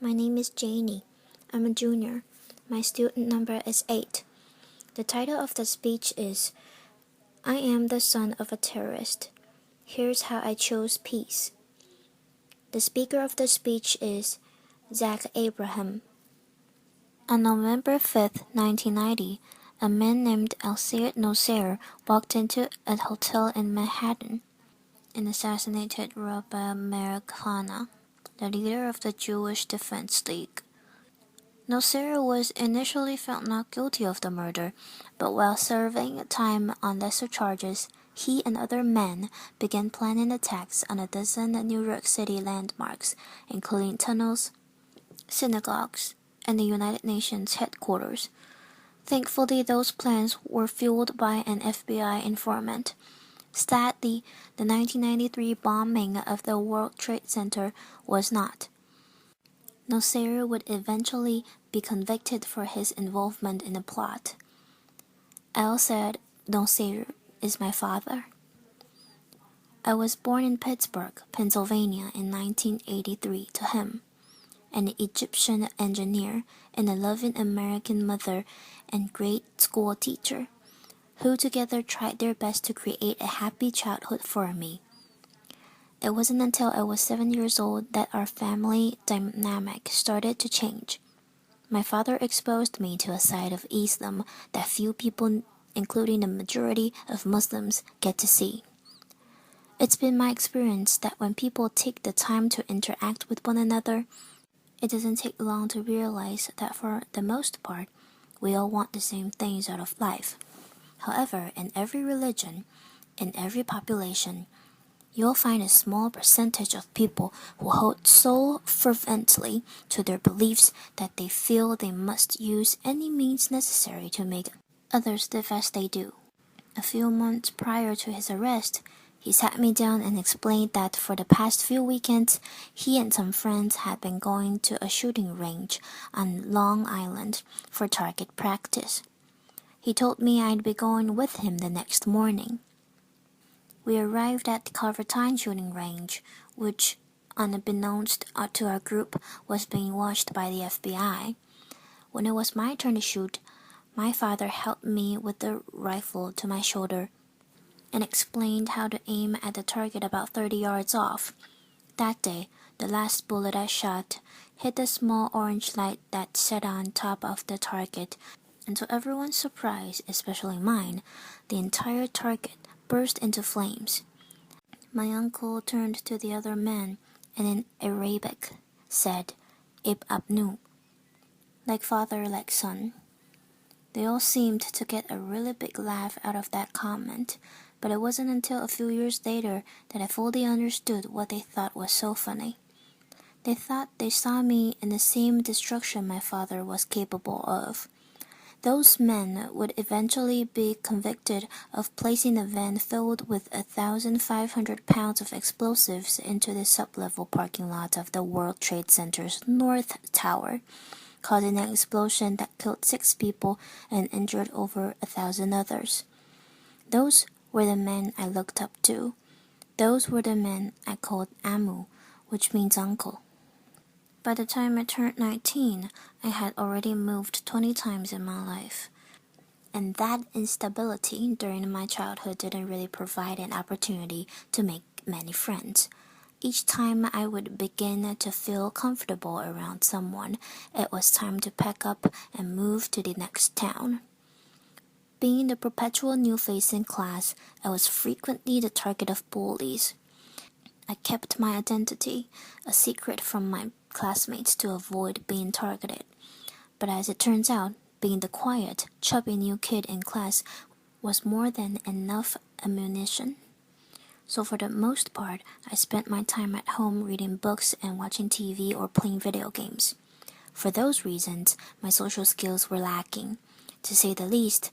My name is Janie. I'm a junior. My student number is 8. The title of the speech is I Am the Son of a Terrorist. Here's How I Chose Peace. The speaker of the speech is Zach Ebrahim. On November 5th, 1990, a man named Al-Sayed Nosair walked into a hotel in Manhattan and assassinated Rabbi Meir Kahane, the leader of the Jewish Defense League. Nosair was initially found not guilty of the murder, but while serving time on lesser charges, he and other men began planning attacks on a dozen New York City landmarks, including tunnels, synagogues, and the United Nations headquarters. Thankfully, those plans were fueled by an FBI informant. Sadly, the 1993 bombing of the World Trade Center was not. Nosair would eventually be convicted for his involvement in the plot. Al-Sayed Nosair is my father. I was born in Pittsburgh, Pennsylvania in 1983 to him, an Egyptian engineer and a loving American mother and great school teacher, who together tried their best to create a happy childhood for me. It wasn't until I was 7 years old that our family dynamic started to change. My father exposed me to a side of Islam that few people, including the majority of Muslims, get to see. It's been my experience that when people take the time to interact with one another, it doesn't take long to realize that for the most part, we all want the same things out of life. However, in every religion, in every population, you'll find a small percentage of people who hold so fervently to their beliefs that they feel they must use any means necessary to make others live as they do. A few months prior to his arrest, he sat me down and explained that for the past few weekends, he and some friends had been going to a shooting range on Long Island for target practice. He told me I'd be going with him the next morning. We arrived at the Calvertine shooting range, which, unbeknownst to our group, was being watched by the FBI. When it was my turn to shoot, my father held me with the rifle to my shoulder and explained how to aim at the target about 30 yards off. That day, the last bullet I shot hit the small orange light that sat on top of the target, and to everyone's surprise, especially mine, the entire target burst into flames. My uncle turned to the other men and in Arabic said, Ibn, like father, like son. They all seemed to get a really big laugh out of that comment, but it wasn't until a few years later that I fully understood what they thought was so funny. They thought they saw me in the same destruction my father was capable of. Those men would eventually be convicted of placing a van filled with 1,500 pounds of explosives into the sublevel parking lot of the World Trade Center's North Tower, causing an explosion that killed 6 people and injured over 1,000 others. Those were the men I looked up to. Those were the men I called Amu, which means uncle. By the time I turned 19, I had already moved 20 times in my life. And that instability during my childhood didn't really provide an opportunity to make many friends. Each time I would begin to feel comfortable around someone, it was time to pack up and move to the next town. Being the perpetual new face in class, I was frequently the target of bullies. I kept my identity a secret from my classmates to avoid being targeted. But as it turns out, being the quiet, chubby new kid in class was more than enough ammunition. So for the most part, I spent my time at home reading books and watching TV or playing video games. For those reasons, my social skills were lacking, to say the least,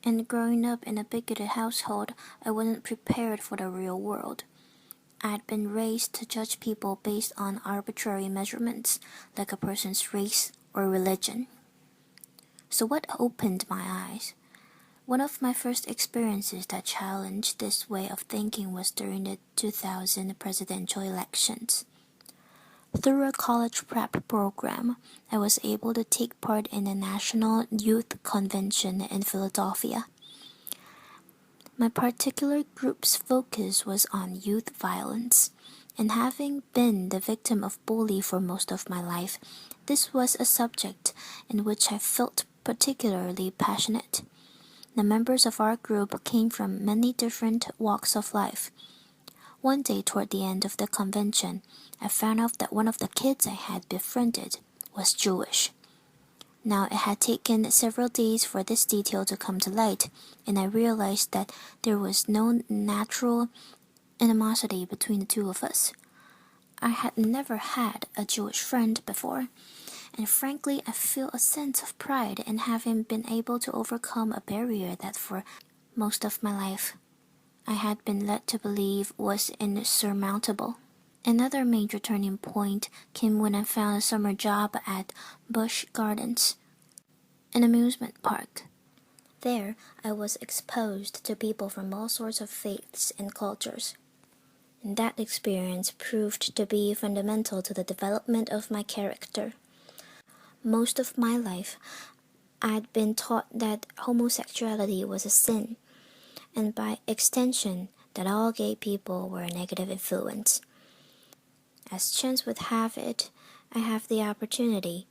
and growing up in a bigoted household, I wasn't prepared for the real world. I had been raised to judge people based on arbitrary measurements, like a person's race or religion. So what opened my eyes? One of my first experiences that challenged this way of thinking was during the 2000 presidential elections. Through a college prep program, I was able to take part in a national youth convention in Philadelphia. My particular group's focus was on youth violence, and having been the victim of bullying for most of my life, this was a subject in which I felt particularly passionate. The members of our group came from many different walks of life. One day toward the end of the convention, I found out that one of the kids I had befriended was Jewish. Now, it had taken several days for this detail to come to light, and I realized that there was no natural animosity between the two of us. I had never had a Jewish friend before, and frankly, I feel a sense of pride in having been able to overcome a barrier that for most of my life I had been led to believe was insurmountable. Another major turning point came when I found a summer job at Busch Gardens, an amusement park. There, I was exposed to people from all sorts of faiths and cultures. And that experience proved to be fundamental to the development of my character. Most of my life, I'd been taught that homosexuality was a sin, and by extension, that all gay people were a negative influence. As chance would have it, I have the opportunity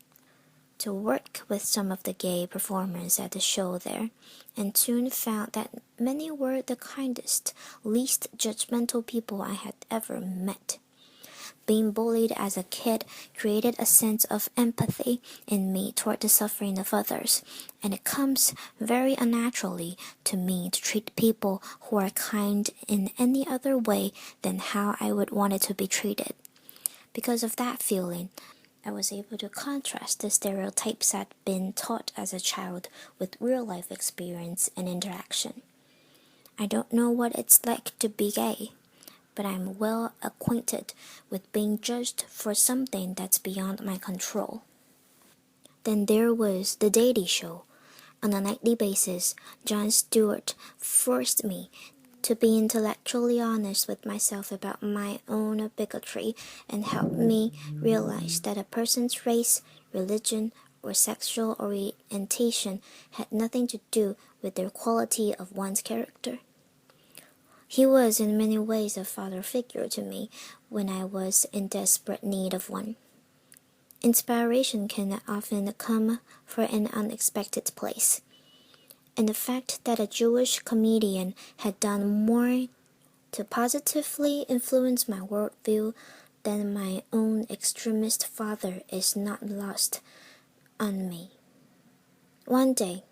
to work with some of the gay performers at the show there, and soon found that many were the kindest, least judgmental people I had ever met. Being bullied as a kid created a sense of empathy in me toward the suffering of others, and it comes very unnaturally to me to treat people who are kind in any other way than how I would want it to be treated. Because of that feeling, I was able to contrast the stereotypes I'd been taught as a child with real-life experience and interaction. I don't know what it's like to be gay, but I'm well acquainted with being judged for something that's beyond my control. Then there was The Daily Show. On a nightly basis, Jon Stewart forced me to be intellectually honest with myself about my own bigotry and helped me realize that a person's race, religion, or sexual orientation had nothing to do with their quality of one's character. He was in many ways a father figure to me when I was in desperate need of one. Inspiration can often come from an unexpected place, and the fact that a Jewish comedian had done more to positively influence my worldview than my own extremist father is not lost on me. One day,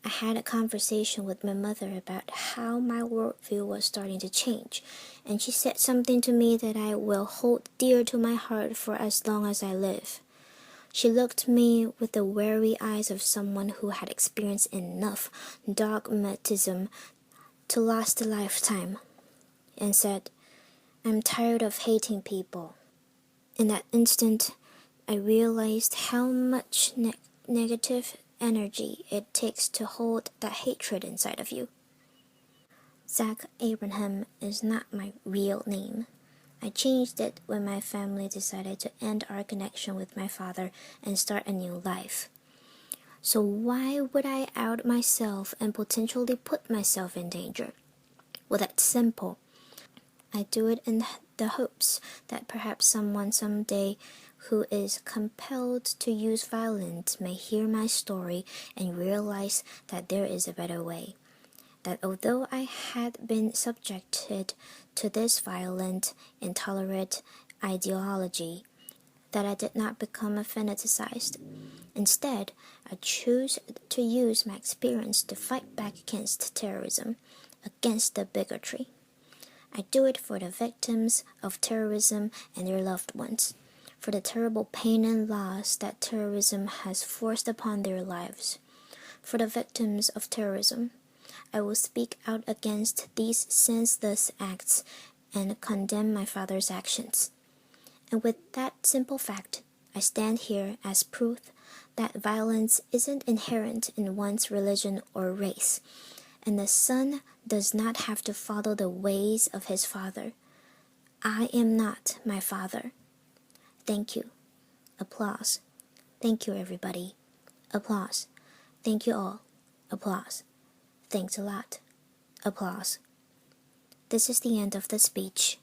I had a conversation with my mother about how my worldview was starting to change, and she said something to me that I will hold dear to my heart for as long as I live. She looked at me with the wary eyes of someone who had experienced enough dogmatism to last a lifetime, and said, "I'm tired of hating people." In that instant, I realized how much negative energy it takes to hold that hatred inside of you. Zach Ebrahim is not my real name. I changed it when my family decided to end our connection with my father and start a new life. So why would I out myself and potentially put myself in danger? Well, that's simple. I do it in the hopes that perhaps someone someday who is compelled to use violence may hear my story and realize that there is a better way. That although I had been subjected to this violent, intolerant ideology, that I did not become fanaticized. Instead, I chose to use my experience to fight back against terrorism, against the bigotry. I do it for the victims of terrorism and their loved ones, for the terrible pain and loss that terrorism has forced upon their lives. For the victims of terrorism, I will speak out against these senseless acts and condemn my father's actions. And with that simple fact, I stand here as proof that violence isn't inherent in one's religion or race, and the son does not have to follow the ways of his father. I am not my father. Thank you. Applause. Thank you, everybody. Applause. Thank you all. Applause. Thanks a lot. Applause. This is the end of the speech.